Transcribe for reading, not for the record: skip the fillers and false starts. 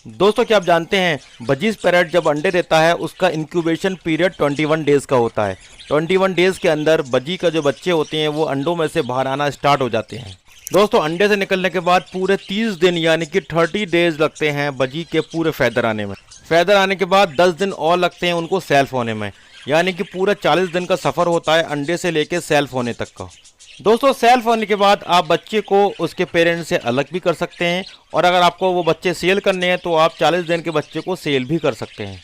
दोस्तों क्या आप जानते हैं बजीज पैरेट जब अंडे देता है उसका इंक्यूबेशन पीरियड 21 डेज का होता है। 21 डेज के अंदर बजी का जो बच्चे होते हैं वो अंडों में से बाहर आना स्टार्ट हो जाते हैं। दोस्तों अंडे से निकलने के बाद पूरे 30 दिन यानी कि 30 डेज लगते हैं बजी के पूरे फैदर आने में। फैदर आने के बाद 10 दिन और लगते हैं उनको सेल्फ होने में, यानी कि पूरा 40 दिन का सफ़र होता है अंडे से लेके सेल्फ होने तक का। दोस्तों सेल्फ होने के बाद आप बच्चे को उसके पेरेंट्स से अलग भी कर सकते हैं, और अगर आपको वो बच्चे सेल करने हैं तो आप 40 दिन के बच्चे को सेल भी कर सकते हैं।